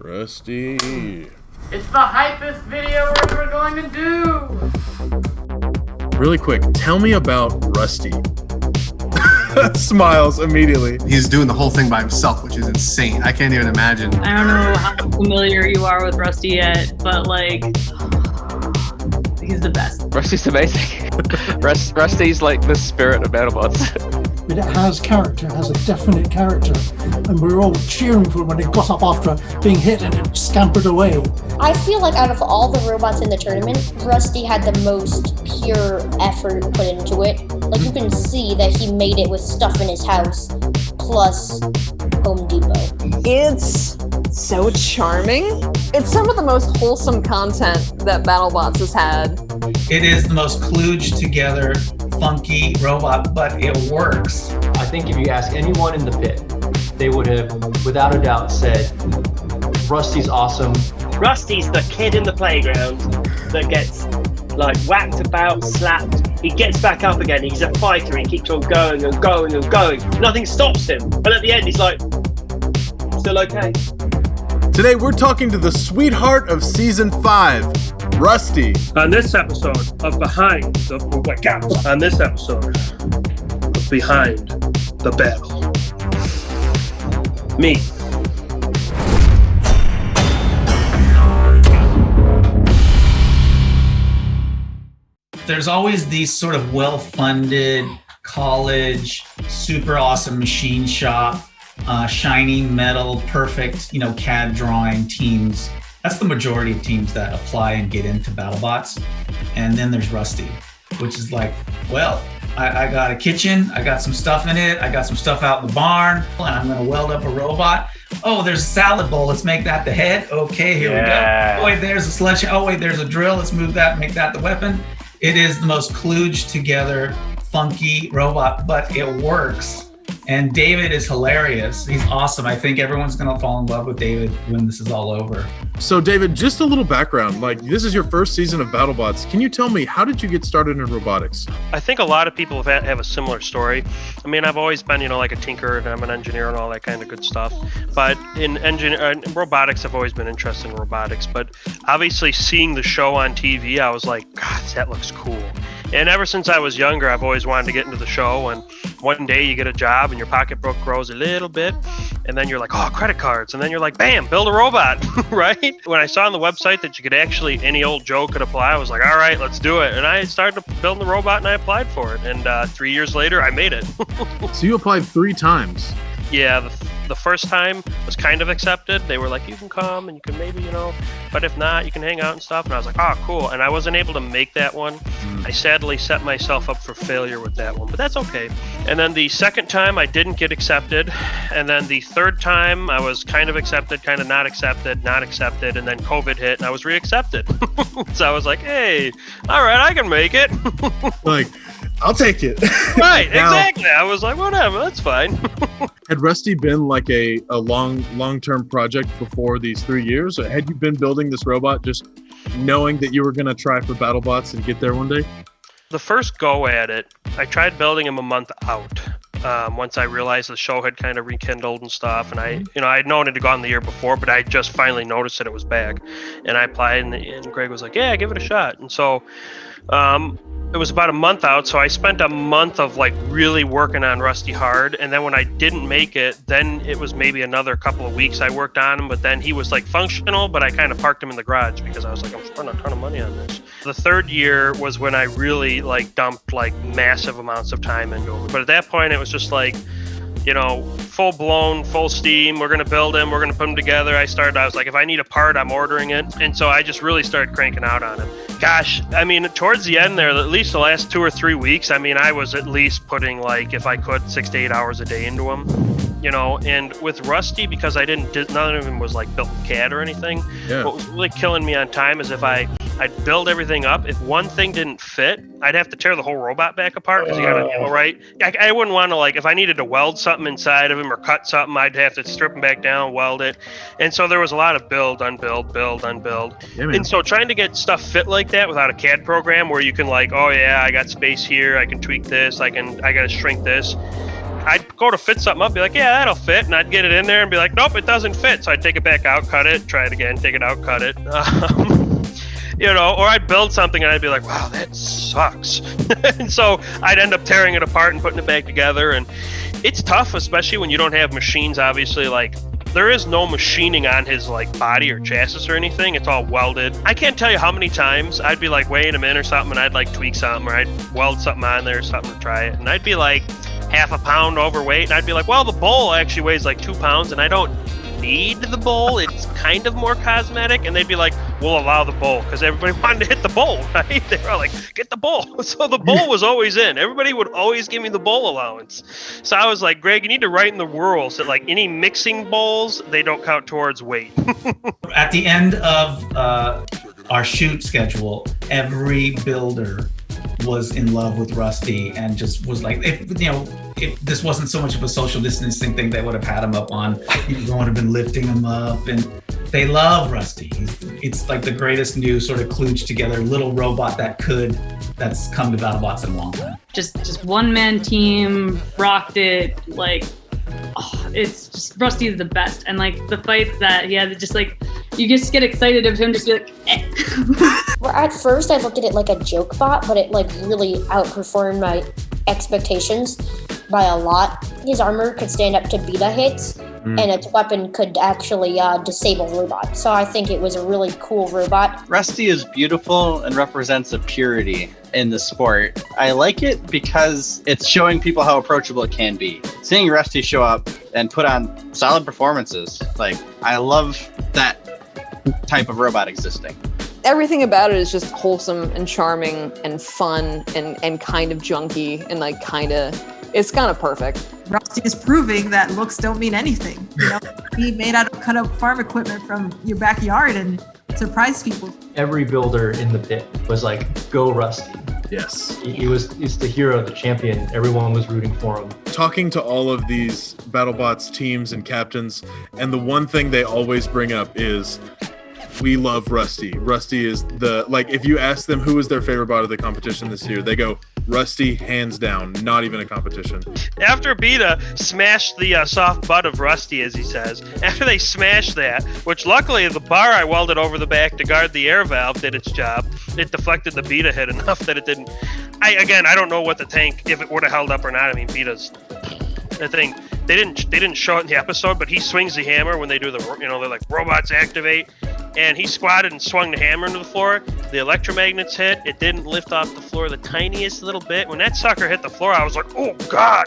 Rusty. It's the hypest video we're ever going to do! Really quick, tell me about Rusty. Smiles immediately. He's doing the whole thing by himself, which is insane. I can't even imagine. I don't know how familiar you are with Rusty yet, but like, he's the best. Rusty's amazing. Rusty's like the spirit of BattleBots. But it has character, it has a definite character, and we were all cheering for it when it got up after being hit and it scampered away. I feel like out of all the robots in the tournament, Rusty had the most pure effort put into it. Like, you can see that he made it with stuff in his house, plus Home Depot. It's so charming. It's some of the most wholesome content that BattleBots has had. It is the most kludged together, funky robot, but it works. I think if you ask anyone in the pit, they would have, without a doubt, said, Rusty's awesome. Rusty's the kid in the playground that gets like whacked about, slapped. He gets back up again. He's a fighter. He keeps on going and going and going. Nothing stops him. And at the end, he's like, still okay. Today, we're talking to the sweetheart of Season 5, Rusty. On this episode of Behind the Battle. Me. There's always these sort of well-funded college, super awesome machine shop, shiny metal, perfect, CAD drawing teams. That's the majority of teams that apply and get into BattleBots. And then there's Rusty, which is like, well, I got a kitchen, I got some stuff in it, I got some stuff out in the barn, and I'm gonna weld up a robot. Oh, there's a salad bowl, let's make that the head. Okay, here we go. Oh, wait, there's a sledge. Oh, wait, there's a drill, let's move that, make that the weapon. It is the most kludged together, funky robot, but it works. And David is hilarious. He's awesome. I think everyone's going to fall in love with David when this is all over. So, David, just a little background. Like, this is your first season of BattleBots. Can you tell me, how did you get started in robotics? I think a lot of people have a similar story. I mean, I've always been, like a tinker, and I'm an engineer and all that kind of good stuff. But in robotics, I've always been interested in robotics. But obviously, seeing the show on TV, I was like, God, that looks cool. And ever since I was younger, I've always wanted to get into the show. And one day you get a job and your pocketbook grows a little bit. And then you're like, oh, credit cards. And then you're like, bam, build a robot, right? When I saw on the website that you could actually, any old Joe could apply, I was like, all right, let's do it. And I started building the robot and I applied for it. And 3 years later, I made it. So you applied 3 times? Yeah, the first time was kind of accepted. They were like, you can come and you can maybe, but if not, you can hang out and stuff. And I was like, oh, cool. And I wasn't able to make that one. I sadly set myself up for failure with that one, but that's okay. And then the second time I didn't get accepted. And then the third time I was kind of accepted, kind of not accepted. And then COVID hit and I was reaccepted. So I was like, hey, all right, I can make it. Like, I'll take it. Right, exactly. I was like, whatever, that's fine. Had Rusty been like a long-term project before these 3 years? Or had you been building this robot just knowing that you were going to try for BattleBots and get there one day? The first go at it, I tried building him a month out. Once I realized the show had kind of rekindled and stuff, and I had known it had gone the year before, but I just finally noticed that it was back. And I applied, and Greg was like, yeah, give it a shot. And so it was about a month out, so I spent a month of like really working on Rusty hard, and then when I didn't make it, then it was maybe another couple of weeks I worked on him, but then he was like functional, but I kind of parked him in the garage because I was like, I'm spending a ton of money on this. The third year was when I really like dumped like massive amounts of time into him, but at that point it was just like, full blown, full steam. We're going to build him. We're going to put him together. I was like, if I need a part, I'm ordering it. And so I just really started cranking out on him. Gosh, I mean, towards the end there, at least the last 2 or 3 weeks, I mean, I was at least putting like, if I could, 6 to 8 hours a day into him. And with Rusty, because none of him was like built in CAD or anything. Yeah. What was really killing me on time is if I'd build everything up. If one thing didn't fit, I'd have to tear the whole robot back apart because you got to, right? I wouldn't want to, like, if I needed to weld something inside of him or cut something, I'd have to strip him back down, weld it. And so there was a lot of build, unbuild, build, unbuild. Yeah, and so trying to get stuff fit like that without a CAD program where you can like, oh yeah, I got space here, I can tweak this, I got to shrink this. I'd go to fit something up, be like, yeah, that'll fit, and I'd get it in there and be like, nope, it doesn't fit. So I'd take it back out, cut it, try it again, take it out, cut it. Or I'd build something and I'd be like, wow, that sucks. And so I'd end up tearing it apart and putting it back together. And it's tough, especially when you don't have machines, obviously, like there is no machining on his like body or chassis or anything. It's all welded. I can't tell you how many times I'd be like weighing him in or something and I'd like tweak something or I'd weld something on there or something to try it. And I'd be like half a pound overweight. And I'd be like, well, the bowl actually weighs like 2 pounds and I don't need the bowl. It's kind of more cosmetic. And they'd be like, we'll allow the bowl, because everybody wanted to hit the bowl, right? They were like, get the bowl. So the bowl was always in. Everybody would always give me the bowl allowance. So I was like, Greg, you need to write in the rules that like any mixing bowls, they don't count towards weight. At the end of our shoot schedule, every builder was in love with Rusty and just was like, if this wasn't so much of a social distancing thing, they would have had him up on, they would have been lifting him up, and they love Rusty. It's like the greatest new sort of kludged together little robot that's come to BattleBots in a long time. Just one-man team, rocked it, like, oh, it's just, Rusty is the best. And like the fights that he had, just like, you just get excited of him just be like, eh. Well, at first I looked at it like a joke bot, but it like really outperformed my expectations by a lot. His armor could stand up to beta hits, and its weapon could actually disable robots. So I think it was a really cool robot. Rusty is beautiful and represents a purity in the sport. I like it because it's showing people how approachable it can be. Seeing Rusty show up and put on solid performances, like, I love that type of robot existing. Everything about it is just wholesome and charming and fun and kind of junky and like it's kind of perfect. Rusty is proving that looks don't mean anything. Be made out of cut up farm equipment from your backyard and surprise people. Every builder in the pit was like, go Rusty. Yes. He's the hero, the champion. Everyone was rooting for him. Talking to all of these BattleBots teams and captains, and the one thing they always bring up is, we love Rusty. Rusty is if you ask them who is their favorite bot of the competition this year, they go, Rusty, hands down, not even a competition. After Beta smashed the soft butt of Rusty, as he says, after they smashed that, which luckily the bar I welded over the back to guard the air valve did its job. It deflected the Beta hit enough that it didn't. I don't know what the tank, if it would have held up or not. I mean, Beta's the thing. They didn't show it in the episode, but he swings the hammer when they do they're like, robots activate. And he squatted and swung the hammer into the floor. The electromagnets hit. It didn't lift off the floor the tiniest little bit. When that sucker hit the floor, I was like, oh, God.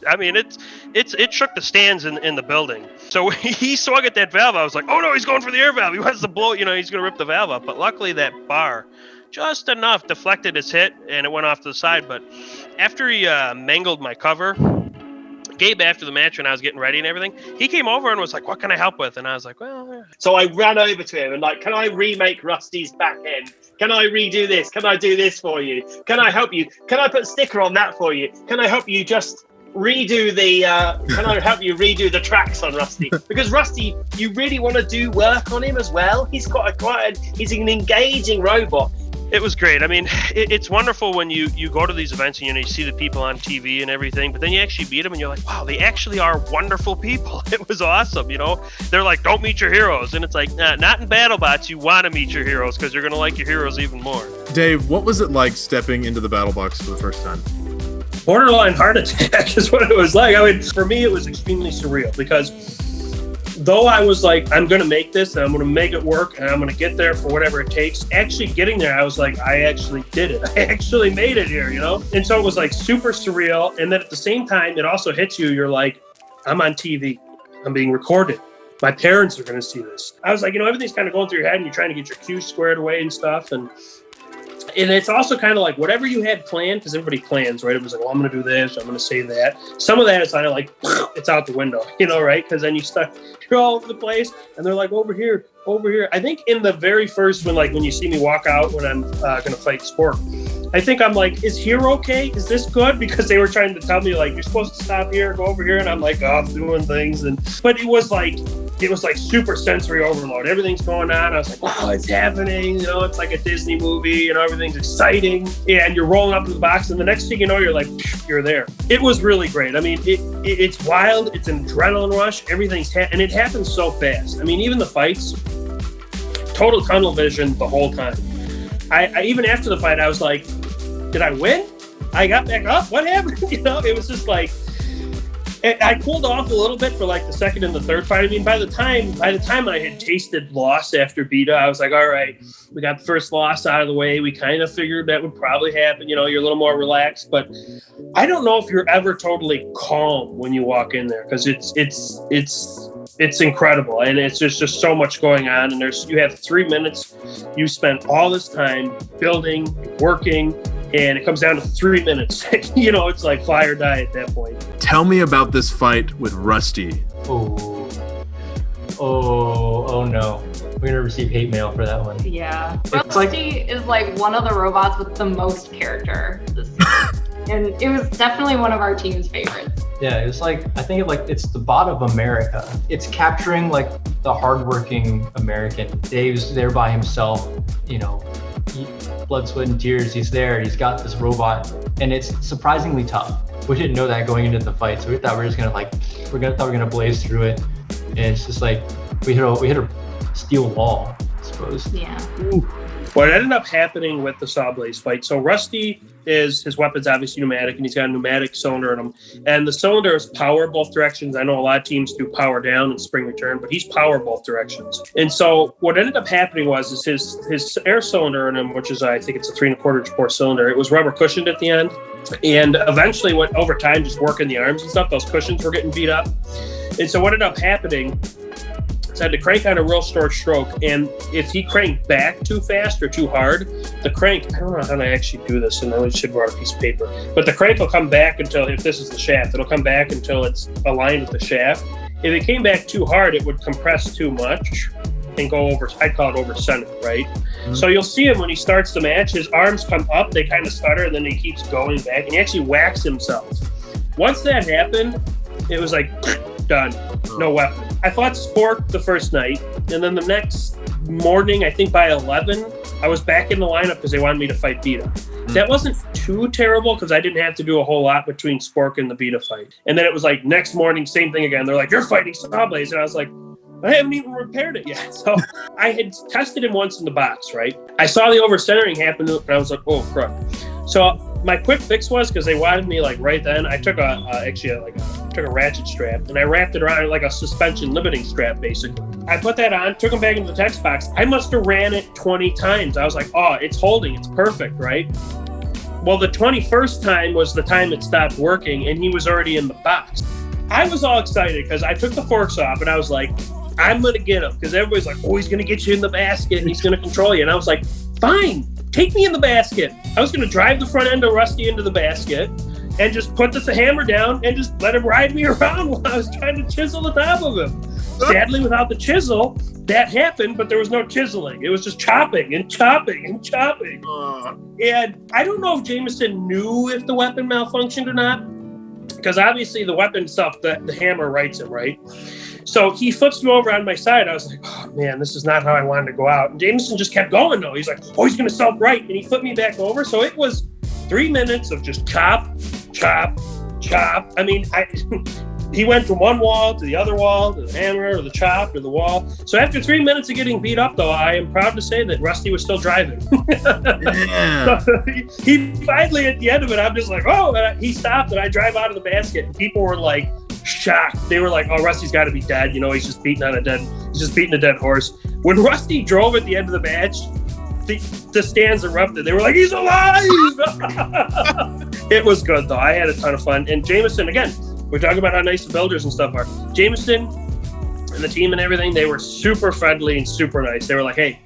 I mean, it shook the stands in the building. So he swung at that valve. I was like, oh, no, he's going for the air valve. He wants to blow, he's going to rip the valve up. But luckily that bar just enough deflected his hit, and it went off to the side. But after he mangled my cover, Gabe, after the match when I was getting ready and everything, he came over and was like, what can I help with? And I was like, well, yeah. So I ran over to him and like, can I remake Rusty's back end? Can I redo this? Can I do this for you? Can I help you? Can I put a sticker on that for you? Can I help you just redo the tracks on Rusty? Because Rusty, you really want to do work on him as well. He's he's an engaging robot. It was great. I mean, it's wonderful when you go to these events and you see the people on TV and everything, but then you actually meet them and you're like, wow, they actually are wonderful people. It was awesome, They're like, don't meet your heroes. And it's like, nah, not in BattleBots. You want to meet your heroes because you're going to like your heroes even more. Dave, what was it like stepping into the battle box for the first time? Borderline heart attack is what it was like. I mean, for me, it was extremely surreal because though I was like, I'm going to make this and I'm going to make it work and I'm going to get there for whatever it takes, actually getting there, I was like, I actually did it. I actually made it here, And so it was like super surreal. And then at the same time, it also hits you. You're like, I'm on TV. I'm being recorded. My parents are going to see this. I was like, everything's kind of going through your head and you're trying to get your cues squared away and stuff. And it's also kind of like whatever you had planned, because everybody plans, right? It was like, well, I'm going to do this, I'm going to say that. Some of that is kind of like, it's out the window, right? Because then you're all over the place, and they're like, over here. I think in the very first, when you see me walk out when I'm going to fight Spork, I think I'm like, is here okay? Is this good? Because they were trying to tell me, like, you're supposed to stop here, go over here, and I'm like, oh, I'm doing things. But it was like, it was like super sensory overload. Everything's going on. I was like, wow, it's happening. You know, it's like a Disney movie. You know, everything's exciting. And you're rolling up to the box, and the next thing you know, you're like, you're there. It was really great. I mean, it's wild. It's an adrenaline rush. Everything's and it happens so fast. I mean, even the fights, total tunnel vision the whole time. I even after the fight, I was like, did I win? I got back up. What happened? You know, it was just like, I cooled off a little bit for like the second and the third fight. I mean, by the time I had tasted loss after Beta, I was like, all right, we got the first loss out of the way. We kind of figured that would probably happen. You know, you're a little more relaxed, but I don't know if you're ever totally calm when you walk in there, because it's incredible, and it's just so much going on. And you have 3 minutes. You spent all this time building, working, and it comes down to 3 minutes. You know, it's like fly or die at that point. Tell me about this fight with Rusty. Oh no. We're gonna receive hate mail for that one. Yeah. It's Rusty is like one of the robots with the most character this season. And it was definitely one of our team's favorites. Yeah, it's like, I think it's the bot of America. It's capturing like the hardworking American. Dave's there by himself, you know, blood, sweat, and tears. He's there. He's got this robot, and it's surprisingly tough. We didn't know that going into the fight, so we thought we were just gonna thought we were gonna blaze through it, and it's just like we hit a steel wall, I suppose. Yeah. Ooh. What ended up happening with the Saw Blaze fight, so Rusty his weapon's obviously pneumatic, and he's got a pneumatic cylinder in him. And the cylinder is power both directions. I know a lot of teams do power down and spring return, but he's power both directions. And so what ended up happening was his air cylinder in him, which is, I think it's a 3 1/4 inch bore cylinder, it was rubber cushioned at the end. And eventually, over time, just working the arms and stuff, those cushions were getting beat up. And so what ended up happening, I had to crank on a real short stroke, and if he cranked back too fast or too hard, the crank, I don't know how to actually do this, and I should write a piece of paper, but the crank will come back until, if this is the shaft, it'll come back until it's aligned with the shaft. If it came back too hard, it would compress too much and go over, I'd call it over center, right? Mm-hmm. So you'll see him when he starts the match, his arms come up, they kind of stutter, and then he keeps going back, and he actually whacks himself. Once that happened, it was like, done, no weapon. I fought Spork the first night, and then the next morning, I think by 11, I was back in the lineup because they wanted me to fight Beta. That wasn't too terrible because I didn't have to do a whole lot between Spork and the Beta fight. And then it was like next morning, same thing again. They're like, you're fighting Sawblaze. And I was like, I haven't even repaired it yet. So I had tested him once in the box, right? I saw the over-centering happen, and I was like, oh, crap. So my quick fix was, because they wanted me like right then, I took a ratchet strap and I wrapped it around like a suspension limiting strap, basically. I put that on, took him back into the text box. I must have ran it 20 times. I was like, oh, it's holding, it's perfect, right? Well, the 21st time was the time it stopped working, and he was already in the box. I was all excited because I took the forks off and I was like, I'm going to get him, because everybody's like, oh, he's going to get you in the basket and he's going to control you. And I was like, fine, take me in the basket. I was going to drive the front end of Rusty into the basket and just put the hammer down and just let him ride me around while I was trying to chisel the top of him. Sadly, without the chisel, that happened, but there was no chiseling. It was just chopping and chopping and chopping. And I don't know if Jameson knew if the weapon malfunctioned or not, because obviously the weapon stuff, the hammer writes him, right? So he flips me over on my side. I was like, oh, man, this is not how I wanted to go out. And Jameson just kept going, though. He's like, oh, he's going to self-right. And he flipped me back over. So it was 3 minutes of just chop, chop, chop. I mean, he went from one wall to the other wall, to the hammer, or the chop, or the wall. So after 3 minutes of getting beat up, though, I am proud to say that Rusty was still driving. Yeah. So he finally, at the end of it, I'm just like, oh, and he stopped, and I drive out of the basket. And people were like, shocked. They were like, oh, Rusty's got to be dead. You know, he's just beating a dead horse. When Rusty drove at the end of the match, the stands erupted. They were like, he's alive! It was good, though. I had a ton of fun. And Jameson, again, we're talking about how nice the builders and stuff are. Jameson and the team and everything, they were super friendly and super nice. They were like, hey,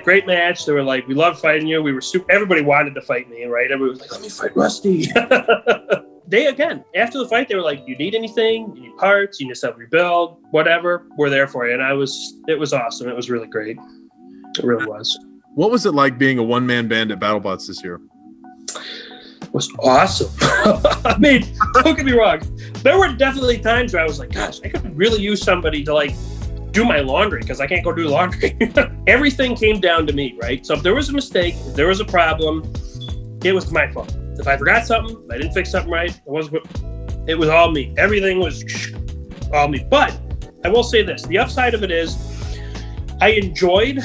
great match. They were like, we love fighting you. We were everybody wanted to fight me, right? Everybody was like, let me fight Rusty. They, again, after the fight, they were like, you need anything? You need parts? You need to rebuild? Whatever. We're there for you. And it was awesome. It was really great. It really was. What was it like being a one-man band at BattleBots this year? It was awesome. I mean, don't get me wrong. There were definitely times where I was like, gosh, I could really use somebody to like do my laundry because I can't go do laundry. Everything came down to me, right? So if there was a mistake, if there was a problem, it was my fault. If I forgot something, I didn't fix something right, it was all me. Everything was all me. But I will say this, the upside of it is I enjoyed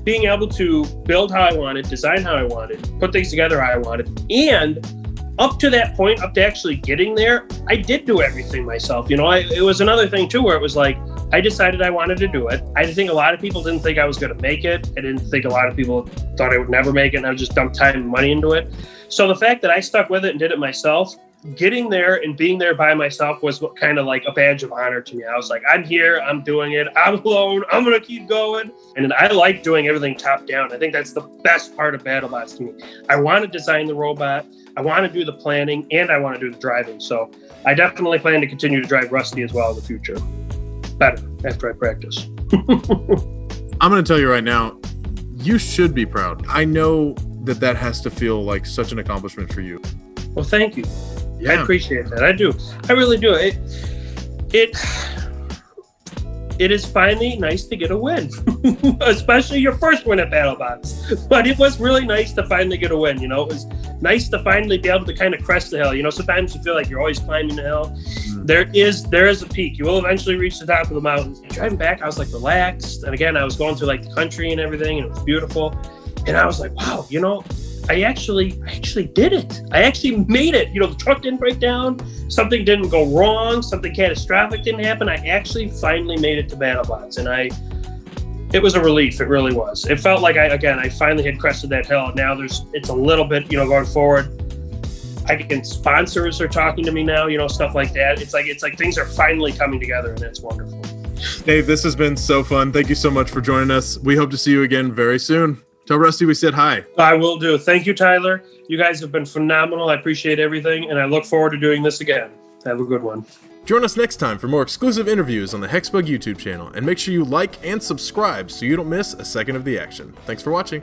being able to build how I wanted, design how I wanted, put things together how I wanted. And up to that point, up to actually getting there, I did do everything myself. You know, it was another thing too, where it was like, I decided I wanted to do it. I think a lot of people didn't think I was going to make it. I didn't think a lot of people thought I would never make it, and I would just dump time and money into it. So the fact that I stuck with it and did it myself, getting there and being there by myself was kind of like a badge of honor to me. I was like, I'm here, I'm doing it, I'm alone, I'm going to keep going. And I like doing everything top down. I think that's the best part of BattleBots to me. I want to design the robot, I want to do the planning, and I want to do the driving. So I definitely plan to continue to drive Rusty as well in the future. Better after I practice. I'm going to tell you right now, you should be proud. I know that has to feel like such an accomplishment for you. Well, thank you. Yeah. I appreciate that. I do. I really do. It is finally nice to get a win, especially your first win at BattleBots. But it was really nice to finally get a win. You know, it was nice to finally be able to kind of crest the hill. You know, sometimes you feel like you're always climbing the hill. There is a peak. You will eventually reach the top of the mountain. Driving back, I was like relaxed. And again, I was going through like the country and everything, and it was beautiful. And I was like, wow, you know, I actually did it. I actually made it. You know, the truck didn't break down. Something didn't go wrong. Something catastrophic didn't happen. I actually finally made it to BattleBots. And it was a relief. It really was. It felt like I finally had crested that hill. Now it's a little bit, you know, going forward. Sponsors are talking to me now, you know, stuff like that. It's like things are finally coming together, and it's wonderful. Dave, this has been so fun. Thank you so much for joining us. We hope to see you again very soon. Tell Rusty we said hi. I will do. Thank you, Tyler. You guys have been phenomenal. I appreciate everything, and I look forward to doing this again. Have a good one. Join us next time for more exclusive interviews on the HEXBUG YouTube channel, and make sure you like and subscribe so you don't miss a second of the action. Thanks for watching.